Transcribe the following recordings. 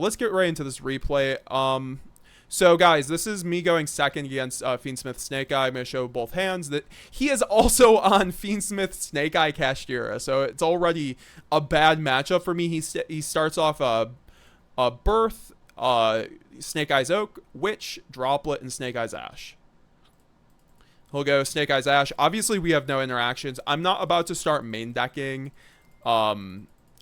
let's get right into this replay. So guys, this is me going second against Fiendsmith Snake Eye. I'm going to show both hands that he is also on Fiendsmith Snake Eye Chimera, so it's already a bad matchup for me. He starts off a Birth, Snake Eyes Oak, Witch, Droplet, and Snake Eyes Ash. He'll go Snake Eyes Ash. Obviously, we have no interactions. I'm not about to start main decking.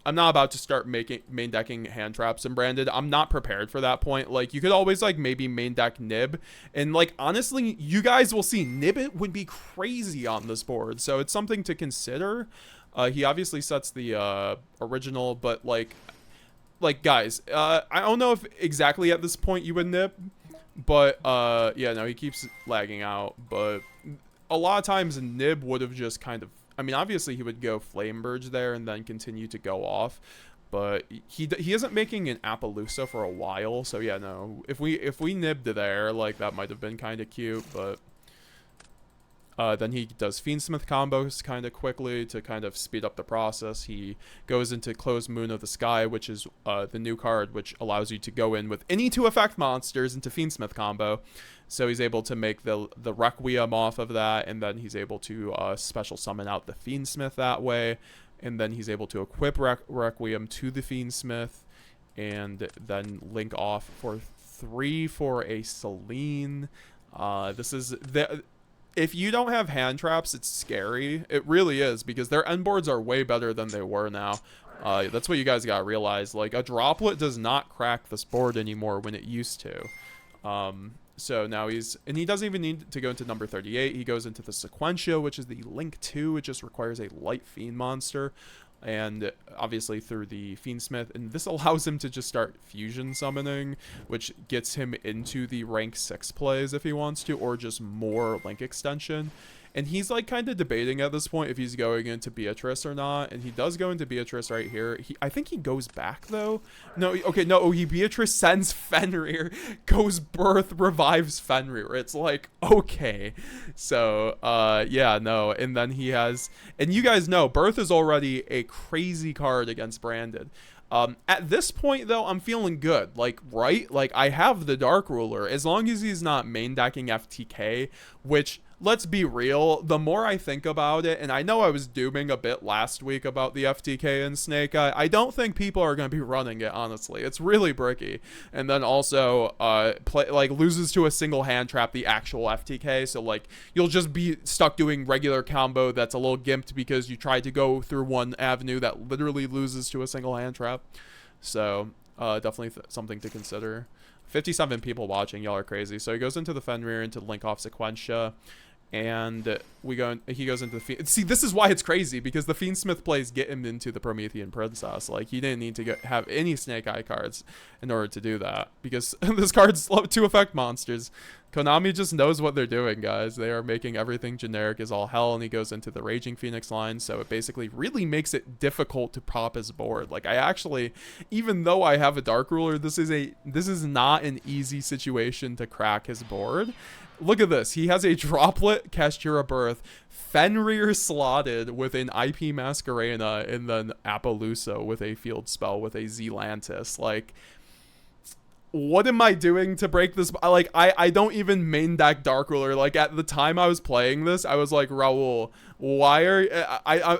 I'm not about to start main decking hand traps and Branded. I'm not prepared for that point. Like, you could always, like, maybe main deck Nib. And, like, honestly, you guys will see Nib would be crazy on this board. So it's something to consider. He obviously sets the original, but, like, guys, I don't know if exactly at this point you would Nib. But, yeah, no, he keeps lagging out. But a lot of times Nib would have just kind of, I mean, obviously he would go Flameburge there and then continue to go off, but he isn't making an Appaloosa for a while. So yeah, no, if we nibbed there, like, that might have been kind of cute, but then he does Fiendsmith combos kind of quickly to kind of speed up the process. He goes into Closed Moon of the Sky, which is the new card, which allows you to go in with any 2-effect monsters into Fiendsmith combo. So he's able to make the Requiem off of that, and then he's able to special summon out the Fiendsmith that way, and then he's able to equip Requiem to the Fiendsmith, and then link off for 3 for a Selene. This is if you don't have hand traps, it's scary. It really is, because their end boards are way better than they were now. That's what you guys gotta realize. Like, a Droplet does not crack this board anymore when it used to. So now he doesn't even need to go into number 38. He goes into the Sequentia, which is the Link 2. It just requires a light Fiend monster. And obviously through the Fiendsmith. And this allows him to just start fusion summoning, which gets him into the rank 6 plays if he wants to, or just more Link extension. And he's, like, kind of debating at this point if he's going into Beatrice or not. And he does go into Beatrice right here. I think he goes back, though. No, okay, no. Beatrice sends Fenrir, goes Birth, revives Fenrir. It's like, okay. So, yeah, no. And then he has... And you guys know, Birth is already a crazy card against Branded. At this point, though, I'm feeling good. Like, right? Like, I have the Dark Ruler. As long as he's not main decking FTK, which... Let's be real, the more I think about it, and I know I was dooming a bit last week about the FTK and Snake Eye, I don't think people are going to be running it, honestly. It's really bricky. And then also, loses to a single hand trap the actual FTK, so, like, you'll just be stuck doing regular combo that's a little gimped because you tried to go through one avenue that literally loses to a single hand trap. So, definitely something to consider. 57 people watching, y'all are crazy. So he goes into the Fenrir, into Link off Sequentia, and he goes into the see, this is why it's crazy, because the Fiendsmith plays get him into the Promethean Princess. Like, he didn't need to have any Snake Eye cards in order to do that, because this card's 2-effect monsters. Konami just knows what they're doing, guys. They are making everything generic as all hell, and he goes into the Raging Phoenix line, so it basically really makes it difficult to pop his board. Like, I actually, even though I have a Dark Ruler, this is not an easy situation to crack his board. Look at this. He has a Droplet, Chimera Birth, Fenrir slotted with an IP Masquerena, and then Appaloosa with a field spell with a Zelantis. Like, what am I doing to break this? Like, I don't even main deck Dark Ruler. Like, at the time I was playing this, I was like, Raul, why are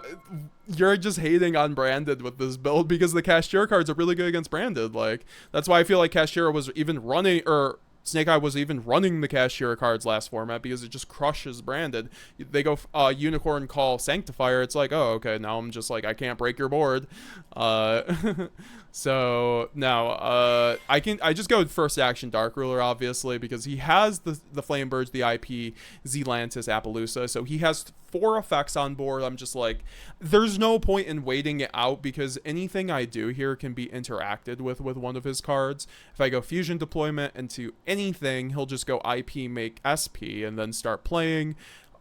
you're just hating on Branded with this build, because the Chimera cards are really good against Branded. Like, that's why I feel like Chimera was even running, or Snake Eye was even running the Chimera cards last format, because it just crushes Branded. They go Unicorn Call Sanctifier. It's like, oh, okay, now I'm just like, I can't break your board. So now I just go with first action Dark Ruler, obviously, because he has the Flamebirds, the IP, Zelantis, Appaloosa, so he has 4 effects on board. I'm just like, there's no point in waiting it out, because anything I do here can be interacted with one of his cards. If I go Fusion Deployment into anything, he'll just go IP, make SP, and then start playing.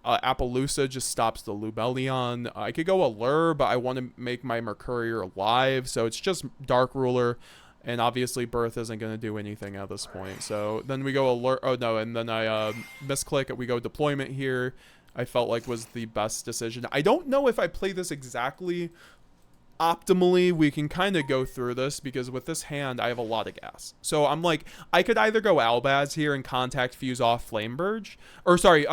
Appaloosa just stops the Lubellion. I could go Allure, but I want to make my Mercurier alive, so it's just Dark Ruler. And obviously Birth isn't going to do anything at this point. So then we go Allure. Oh, no, and then I misclick. We go Deployment here. I felt like was the best decision. I don't know if I play this exactly optimally we can kind of go through this, because with this hand I have a lot of gas. So I'm like, I could either go Albaz here and contact fuse off Flameburge, or sorry,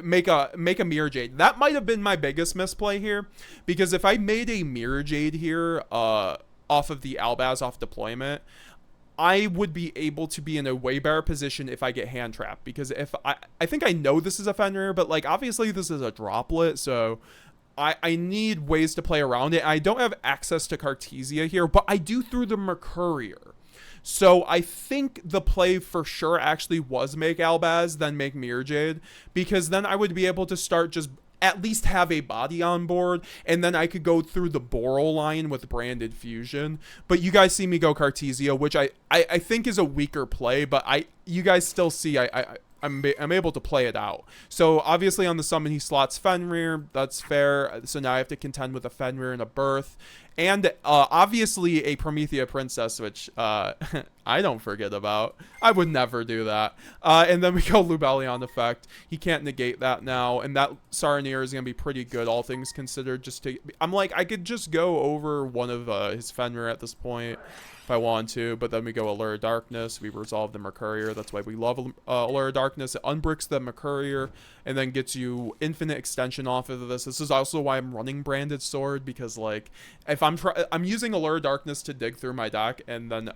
make a Mirror Jade. That might have been my biggest misplay here, because if I made a Mirror Jade here off of the Albaz off deployment, I would be able to be in a way better position if I get hand trapped, because if I think I know this is a Fenrir, but like obviously this is a droplet, so I need ways to play around it. I don't have access to Cartesia here, but I do through the Mercurier. So I think the play for sure actually was make Albaz, then make Mirror Jade, because then I would be able to start just at least have a body on board, and then I could go through the Boral line with Branded Fusion. But you guys see me go Cartesia, which I think is a weaker play, but you guys still see I'm able to play it out. So obviously on the summon he slots Fenrir, that's fair. So now I have to contend with a Fenrir and a Birth, and obviously a Promethea Princess, which I don't forget about. I would never do that. And then we go Lubellion effect. He can't negate that now, and that Saronir is gonna be pretty good, all things considered. I'm like, I could just go over one of his Fenrir at this point if I want to, but then we go Allure of Darkness, we resolve the Mercurier. That's why we love Allure of Darkness. It unbricks the Mercurier and then gets you infinite extension off of this. This is also why I'm running Branded Sword, because like if I'm using Allure of Darkness to dig through my deck, and then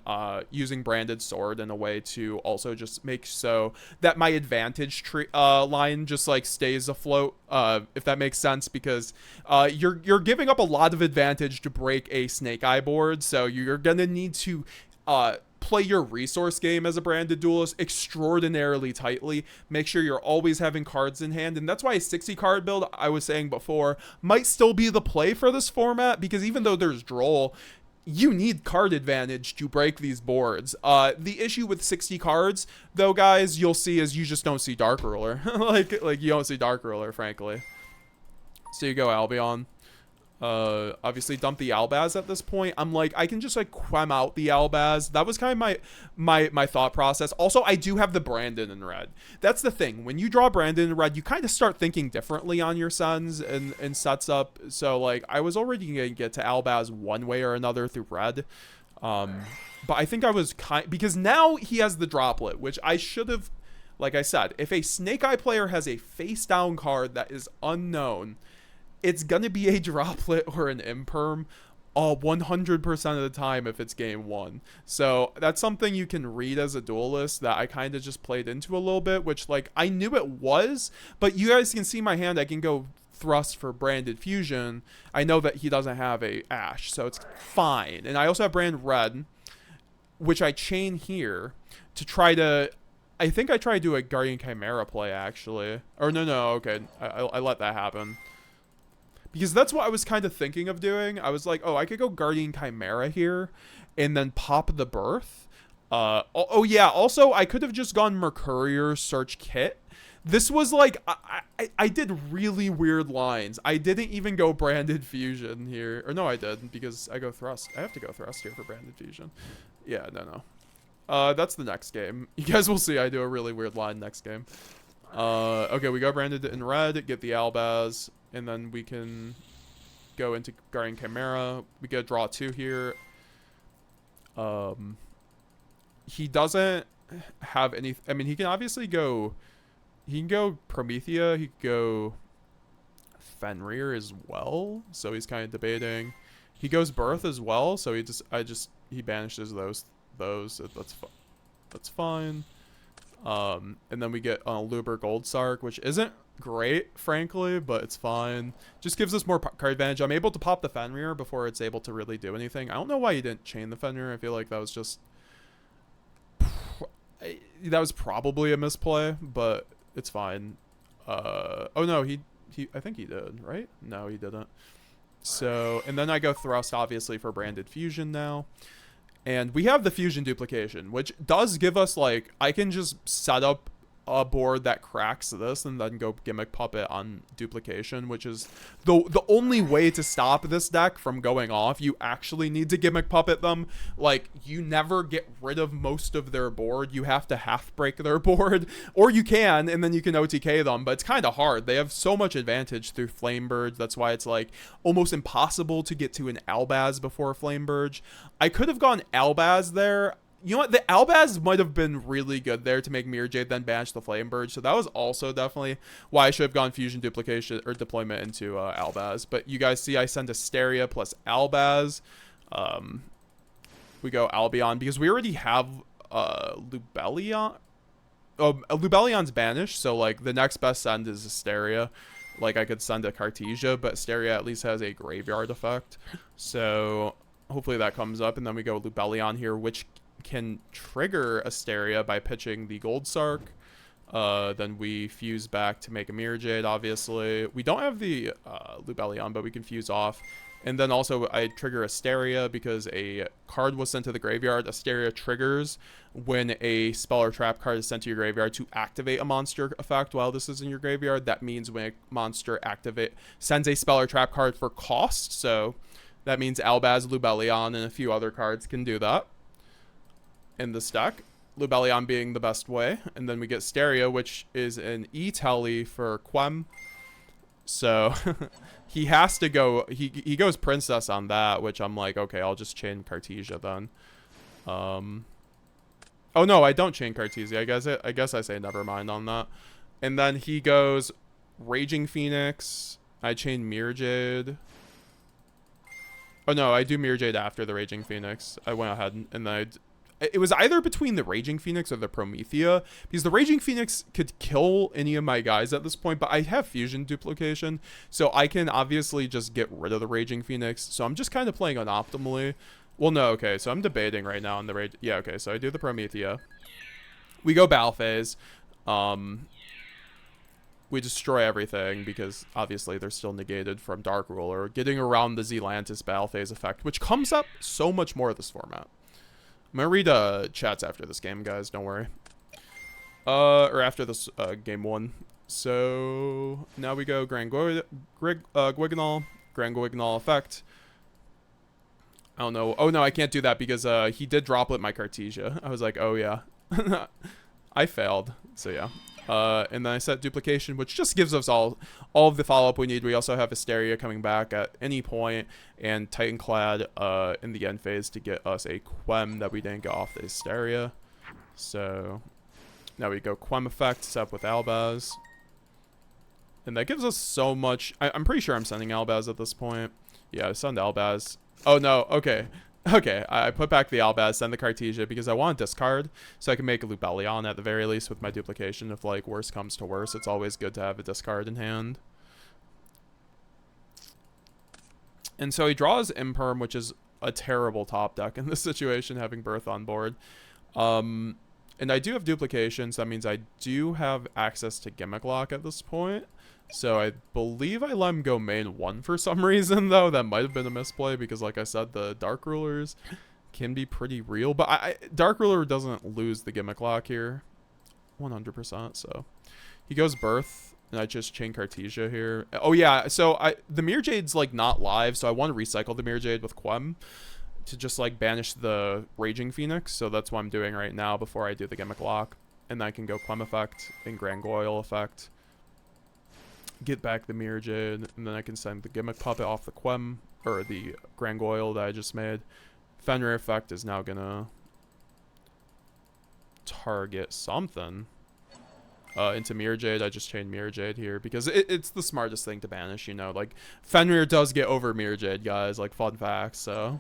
using Branded Sword in a way to also just make so that my advantage tree line just like stays afloat, if that makes sense, because you're giving up a lot of advantage to break a Snake Eye board, so you're gonna need to play your resource game as a Branded Duelist extraordinarily tightly. Make sure you're always having cards in hand, and that's why a 60 card build, I was saying before, might still be the play for this format, because even though there's Droll, you need card advantage to break these boards. The issue with 60 cards, though, guys, you'll see is you just don't see Dark Ruler. like you don't see Dark Ruler, frankly. So you go Albion. Obviously dump the Albaz at this point. I'm like, I can just like quem out the Albaz. That was kind of my thought process. Also, I do have the Brandon in red. That's the thing. When you draw Brandon in red, you kind of start thinking differently on your sons and sets up. So like, I was already gonna get to Albaz one way or another through red. But I think I was because now he has the droplet, which I should have, like I said, if a Snake Eye player has a face down card that is unknown, it's gonna be a droplet or an imperm 100% of the time if it's game one. So that's something you can read as a duelist that I kind of just played into a little bit, which like I knew it was, but you guys can see my hand. I can go thrust for Branded Fusion. I know that he doesn't have a Ash, so it's fine. And I also have Brand Red, which I chain here to try to, I think I try to do a Guardian Chimera play actually. Or no, okay, I let that happen. Because that's what I was kind of thinking of doing. I was like, oh, I could go Guardian Chimera here and then pop the Birth. Oh yeah, also, I could have just gone Mercurier Search Kit. This was like, I did really weird lines. I didn't even go Branded Fusion here. Or no, I did, because I go Thrust. I have to go Thrust here for Branded Fusion. Yeah, no. That's the next game. You guys will see I do a really weird line next game. Okay, we go Branded in red, get the Albaz, and then we can go into Guardian Chimera. We get draw 2 here. He doesn't have any, I mean, he can obviously go, he can go Promethea, he could go Fenrir as well, so he's kind of debating. He goes Birth as well, so he banishes those, that's fine. And then we get Luber Goldsark, which isn't great, frankly, but it's fine. Just gives us more card advantage. I'm able to pop the Fenrir before it's able to really do anything. I don't know why he didn't chain the Fenrir. I feel like that was just, that was probably a misplay, but it's fine. Oh no, I think he did, right? No, he didn't. So, and then I go Thrust, obviously, for Branded Fusion now. And we have the Fusion Duplication, which does give us, like, I can just set up a board that cracks this and then go Gimmick Puppet on duplication, which is the only way to stop this deck from going off. You actually need to Gimmick Puppet them. Like, you never get rid of most of their board. You have to half break their board, or you can, and then you can OTK them, but it's kind of hard. They have so much advantage through Flamebird. That's why it's like almost impossible to get to an Albaz before Flamebird. I could have gone Albaz there. You know what? The Albaz might have been really good there to make Mirror Jade, then banish the Flamebird. So that was also definitely why I should have gone Fusion Duplication or Deployment into Albaz. But you guys see I send Asteria plus Albaz. We go Albion because we already have Lubellion. Oh, Lubellion's banished. So, like, the next best send is Asteria. Like, I could send a Cartesia, but Asteria at least has a graveyard effect. So, hopefully that comes up. And then we go Lubellion here, which can trigger Asteria by pitching the Gold Sark. Then we fuse back to make a Mirror Jade, obviously. We don't have the Lubellion, but we can fuse off. And then also I trigger Asteria because a card was sent to the graveyard. Asteria triggers when a spell or trap card is sent to your graveyard to activate a monster effect while this is in your graveyard. That means when a monster sends a spell or trap card for cost. So that means Albaz, Lubellion, and a few other cards can do that in this deck. Lubellion being the best way. And then we get Asteria, which is an E-Tele for Quem. So he has to go, he goes Princess on that, which I'm like, okay, I'll just chain Cartesia then. Oh no, I don't chain Cartesia. I guess I say never mind on that. And then he goes Raging Phoenix. I chain Mirror Jade. Oh no, I do Mirror Jade after the Raging Phoenix. I went ahead and then it was either between the Raging Phoenix or the Promethea, because the Raging Phoenix could kill any of my guys at this point, but I have Fusion Duplication, so I can obviously just get rid of the Raging Phoenix. So I'm just kind of playing unoptimally. Well, no, okay, so I'm debating right now on the Rage. Yeah, okay, so I do the Promethea. We go Battle Phase. We destroy everything because obviously they're still negated from Dark Ruler, getting around the Zealantis Battle Phase effect, which comes up so much more this format. I'm gonna read chats after this game, guys. Don't worry. Or after this game 1. So now we go Grand Guignol, Grand Guignol effect. I don't know. Oh no, I can't do that because he did droplet my Cartesia. I was like, oh yeah, I failed. So yeah. And then I set Duplication, which just gives us all of the follow-up we need. We also have Asteria coming back at any point, and Titanclad in the end phase to get us a Quem that we didn't get off the Asteria. So now we go Quem effect, set up with Albaz. And that gives us so much. I'm pretty sure I'm sending Albaz at this point. Yeah, I send Albaz. Oh no, okay. Okay, I put back the Albaz, send the Cartesia because I want to discard so I can make a Lubellion at the very least with my duplication. If like worse comes to worse, it's always good to have a discard in hand. And so he draws Imperm, which is a terrible top deck in this situation, having Birth on board. And I do have duplication, so that means I do have access to Gimmick Lock at this point. So I believe I let him go main 1 for some reason, though. That might have been a misplay because, like I said, the Dark Rulers can be pretty real. But Dark Ruler doesn't lose the Gimmick Lock here 100%. So he goes Birth, and I just chain Cartesia here. Oh, yeah. So the Mirror Jade's, like, not live, so I want to recycle the Mirror Jade with Quem to just, like, banish the Raging Phoenix. So that's what I'm doing right now before I do the Gimmick Lock. And then I can go Quem effect and Grand Goyle effect. Get back the Mirror Jade, and then I can send the Gimmick Puppet off the Quem, or the Grand Goyle that I just made. Fenrir effect is now gonna target something into Mirror Jade. I just chained Mirror Jade here because it's the smartest thing to banish, you know. Like, Fenrir does get over Mirror Jade, guys, like, fun facts, so.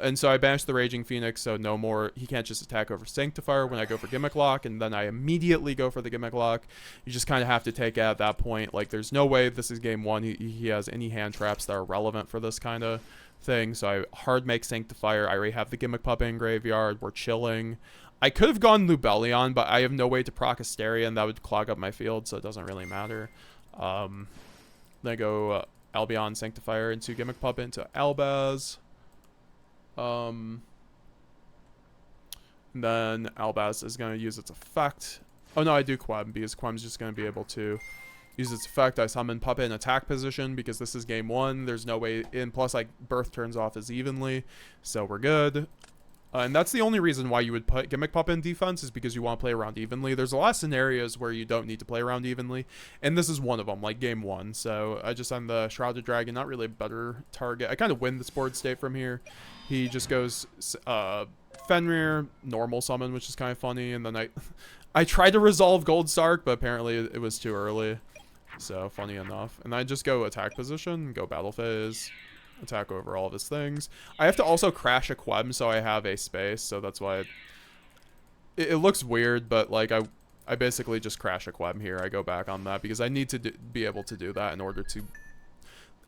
And so I banished the Raging Phoenix, so no more. He can't just attack over Sanctifier when I go for Gimmick Lock, and then I immediately go for the Gimmick Lock. You just kind of have to take it at that point. Like, there's no way this is game 1. He has any hand traps that are relevant for this kind of thing. So I hard make Sanctifier. I already have the Gimmick Puppet in graveyard. We're chilling. I could have gone Lubellion, but I have no way to proc Asteria, and that would clog up my field, so it doesn't really matter. Then I go Albion Sanctifier into Gimmick Puppet into Albaz. Then Albaz is going to use its effect Oh no, I do Quem, because Quem's just going to be able to use its effect. I summon Puppet in attack position because this is game 1. There's no way in. Plus, like, Birth turns off as evenly, so we're good. And that's the only reason why you would put Gimmick Puppet in defense, is because you want to play around evenly. There's a lot of scenarios where you don't need to play around evenly, and this is one of them, like game 1. So I just send the Shrouded Dragon, not really a better target. I kind of win this board state from here. He just goes Fenrir, normal summon, which is kind of funny, and then I tried to resolve Gold Sark, but apparently it was too early. So funny enough. And I just go attack position, go battle phase, attack over all of his things. I have to also crash a Quem so I have a space, so that's why it looks weird, but like I basically just crash a Quem here. I go back on that because I need to be able to do that in order to...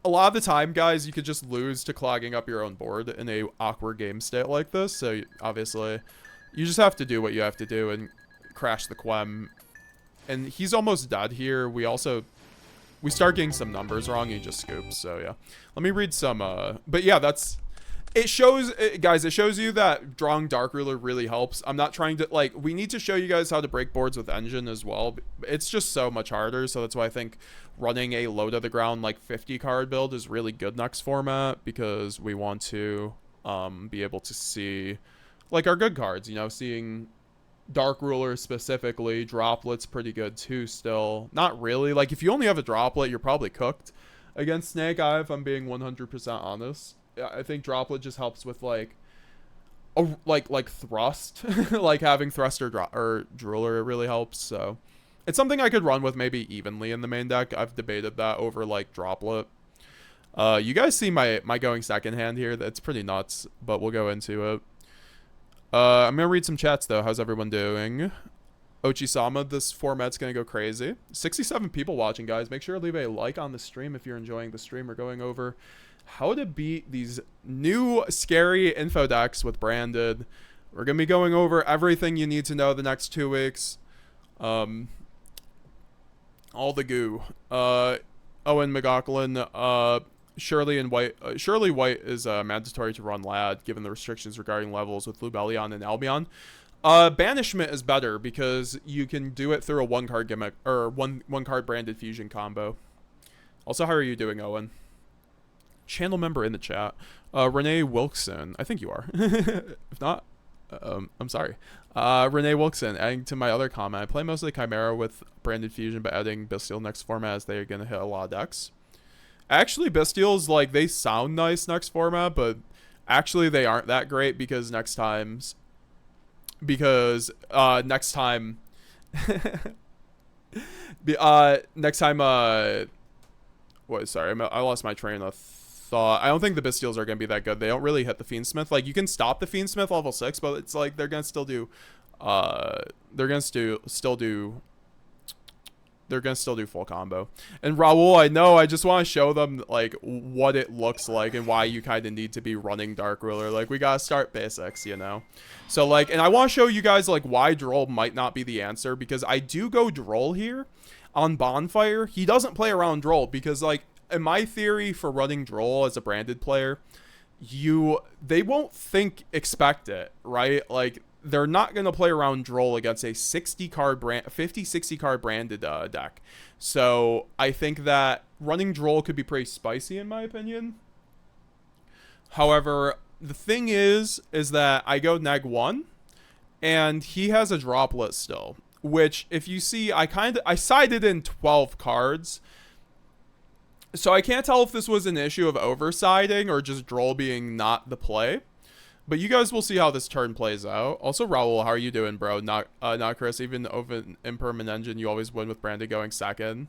A lot of the time, guys, you could just lose to clogging up your own board in a awkward game state like this, so obviously you just have to do what you have to do and crash the Quem. And he's almost dead here. We start getting some numbers wrong, he just scoops, so yeah. Let me read some, but yeah, it shows, guys, it shows you that drawing Dark Ruler really helps. I'm not trying to, like, we need to show you guys how to break boards with Engine as well. It's just so much harder, so that's why I think running a low to the ground, like, 50 card build is really good next format, because we want to, be able to see, like, our good cards, you know, seeing... Dark Ruler specifically, Droplet's pretty good too still. Not really. Like, if you only have a Droplet, you're probably cooked against Snake Eye, if I'm being 100% honest. I think Droplet just helps with, like, like Thrust. Like, having Thrust or Drooler, it really helps, so... It's something I could run with maybe evenly in the main deck. I've debated that over, like, Droplet. You guys see my going second hand here? That's pretty nuts, but we'll go into it. I'm going to read some chats, though. How's everyone doing? Ochisama, this format's going to go crazy. 67 people watching, guys. Make sure to leave a like on the stream if you're enjoying the stream. We're going over how to beat these new scary info decks with Branded. We're going to be going over everything you need to know the next 2 weeks. All the goo. Owen McLaughlin, Shirley White is mandatory to run Lad, given the restrictions regarding levels with Lubellion and Albion. Banishment is better because you can do it through a 1-card gimmick, or one card Branded Fusion combo. Also, how are you doing, Owen? Channel member in the chat. Renee Wilkson. I think you are. If not, I'm sorry. Renee Wilkson, adding to my other comment, I play mostly Chimera with Branded Fusion, but adding Bestial next format as they're going to hit a lot of decks. Actually, Bestials, like, they sound nice next format, but actually they aren't that great because next time sorry, I lost my train of thought. I don't think the Bestials are going to be that good. They don't really hit the Fiendsmith. Like, you can stop the Fiendsmith level 6, but it's like they're going to still do full combo. And Raul, I know, I just want to show them, like, what it looks like and why you kind of need to be running Dark Ruler. Like, we gotta start basics, you know? So, like, and I want to show you guys, like, why Droll might not be the answer, because I do go Droll here on Bonfire. He doesn't play around Droll because, like, in my theory for running Droll as a Branded player, they won't expect it, right? Like, they're not going to play around Droll against a 60 card Branded deck. So I think that running Droll could be pretty spicy in my opinion. However, the thing is that I go neg 1 and he has a Droplet still, which if you see, I sided in 12 cards. So I can't tell if this was an issue of oversiding or just Droll being not the play. But you guys will see how this turn plays out. Also, Raul, how are you doing, bro? Not Chris. Even over Impermanent Engine, you always win with Branded going second.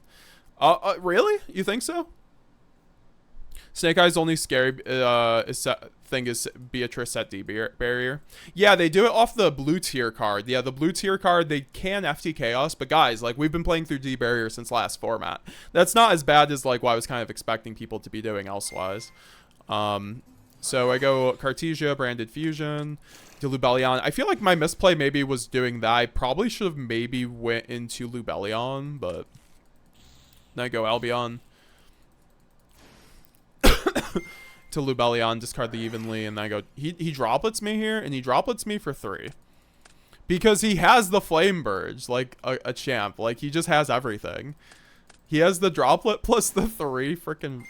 Really? You think so? Snake Eye's only scary thing is Beatrice set D barrier. Yeah, they do it off the blue tier card. Yeah, the blue tier card, they can FTK us. But guys, like, we've been playing through D barrier since last format. That's not as bad as, like, what I was kind of expecting people to be doing elsewise. So I go Cartesia, Branded Fusion, to Lubellion. I feel like my misplay maybe was doing that. I probably should have maybe went into Lubellion, but then I go Albion to Lubellion, discard the evenly, and then I go... He droplets me here, and he droplets me for 3. Because he has the Flame Burge, like a champ. Like, he just has everything. He has the droplet plus the 3. Freaking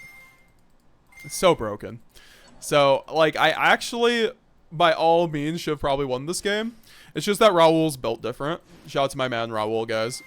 so broken. So, like, I actually, by all means, should have probably won this game. It's just that Raul's built different. Shout out to my man Raul, guys.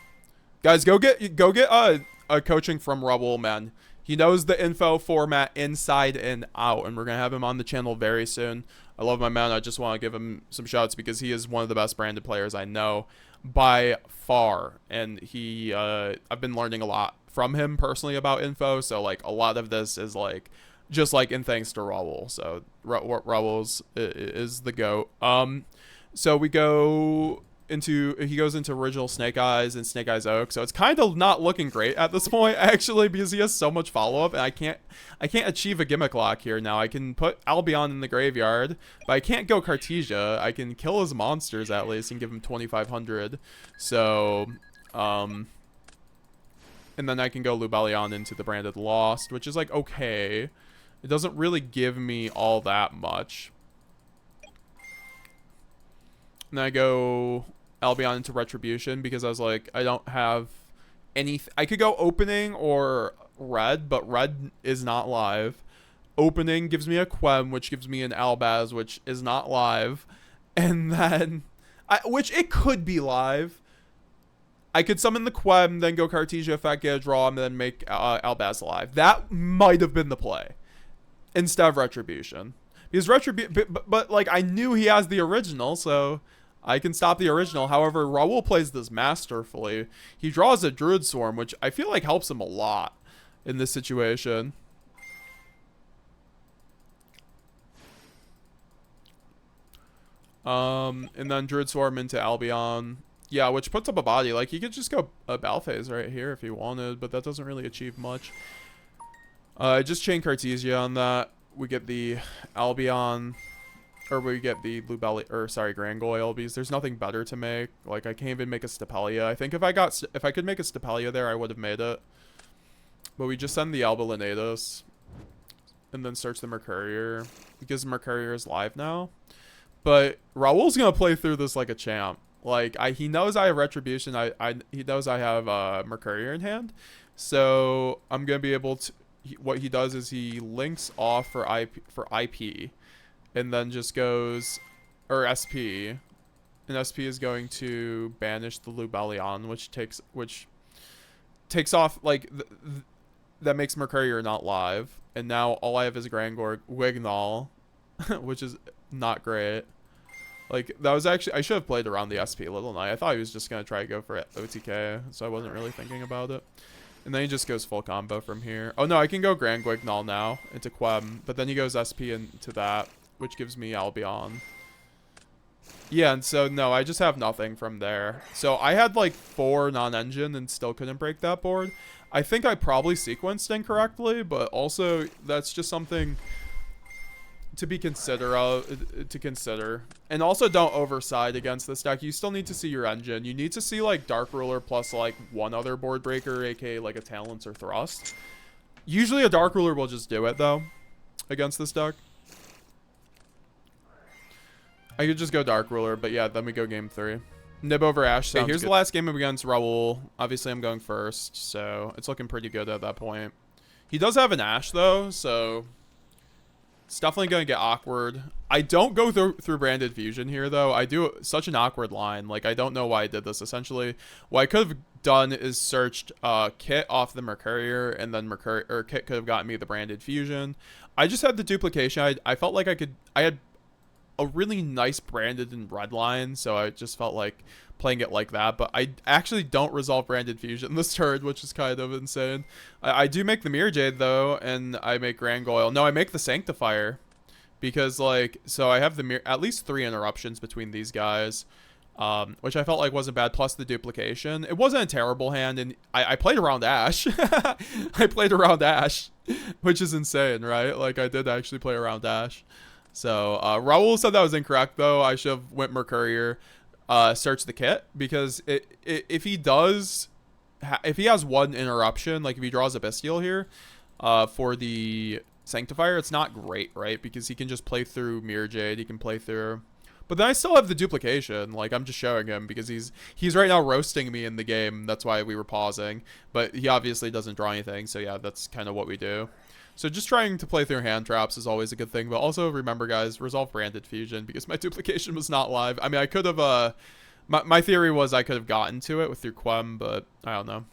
Guys, go get a coaching from Raul, man. He knows the info format inside and out, and we're gonna have him on the channel very soon. I love my man. I just want to give him some shouts because he is one of the best branded players I know by far, and he I've been learning a lot from him personally about info. So like a lot of this is like just like in thanks to Raul. So Raul's is the GOAT. So he goes into original Snake Eyes and Snake Eyes Oak. So it's kind of not looking great at this point actually, because he has so much follow-up, and I can't achieve a gimmick lock here now. I can put Albion in the graveyard, but I can't go Cartesia. I can kill his monsters at least and give him 2,500. So and then I can go Lubellion into the Branded Lost, which is like okay. It doesn't really give me all that much. And then I go Albion into Retribution because I was like, I don't have anything. I could go Opening or Red, but Red is not live. Opening gives me a Quem, which gives me an Albaz, which is not live. And then, which it could be live. I could summon the Quem, then go Cartesia effect, get a draw, and then make Albaz live. That might have been the play instead of Retribution. Because but like I knew he has the original, so I can stop the original. However, Raul plays this masterfully. He draws a Druid Swarm, which I feel like helps him a lot in this situation. And then Druid Swarm into Albion. Yeah, which puts up a body. Like, he could just go a Balphase right here if he wanted, but that doesn't really achieve much. I just chain Cartesia on that. We get the Albion, or we get the Grangoyle, because there's nothing better to make. Like, I can't even make a Stapelia. I think if I could make a Stapelia there, I would have made it. But we just send the Alba Lenatus and then search the Mercurier because Mercurier is live now. But Raul's gonna play through this like a champ. Like, he knows I have Retribution. He knows I have Mercurier in hand. So I'm gonna be able to. What he does is he links off for IP, and then just goes, or SP, and SP is going to banish the Lubellion, which takes off like that makes Mercurier not live, and now all I have is Grangor Wignall, which is not great. Like, that was actually, I should have played around the SP Little Knight. I thought he was just gonna try to go for OTK, so I wasn't really thinking about it. And then he just goes full combo from here. Oh no, I can go Grand Guignol now into Quem, but then he goes SP into that, which gives me Albion. Yeah, and so no, I just have nothing from there. So I had like 4 non-engine and still couldn't break that board. I think I probably sequenced incorrectly, but also that's just something to be consider. And also don't overside against this deck. You still need to see your engine. You need to see like Dark Ruler plus like one other board breaker, aka like a Talents or Thrust. Usually a Dark Ruler will just do it though against this deck. I could just go Dark Ruler, but yeah, then we go game 3. Nib over Ash. Okay, here's good. The last game against Raul. Obviously I'm going first, so it's looking pretty good at that point. He does have an Ash though, so it's definitely going to get awkward. I don't go through Branded Fusion here, though. I do such an awkward line. Like, I don't know why I did this. Essentially, what I could have done is searched Kit off the Mercurier, and then Kit could have gotten me the Branded Fusion. I just had the duplication. I felt like I had a really nice Branded and Red line, so I just felt like playing it like that. But I actually don't resolve Branded Fusion this turn, which is kind of insane. I do make the Mirror Jade though, and I make Grangoyle. No, I make the Sanctifier, because like, so I have the at least 3 interruptions between these guys, which I felt like wasn't bad. Plus the duplication, it wasn't a terrible hand, and I played around Ash. I played around Ash, which is insane, right? Like, I did actually play around Ash. So Raul said that was incorrect though. I should have went Mercurier. Search the Kit, because if he has 1 interruption, like if he draws a Bestial here for the Sanctifier, it's not great, right? Because he can just play through Mirror Jade, he can play through But then I still have the duplication. Like, I'm just showing him because he's right now roasting me in the game. That's why we were pausing. But he obviously doesn't draw anything. So yeah, that's kind of what we do. So just trying to play through hand traps is always a good thing. But also remember, guys, resolve Branded Fusion because my duplication was not live. I mean, I could have... my theory was I could have gotten to it with through Quem, but I don't know.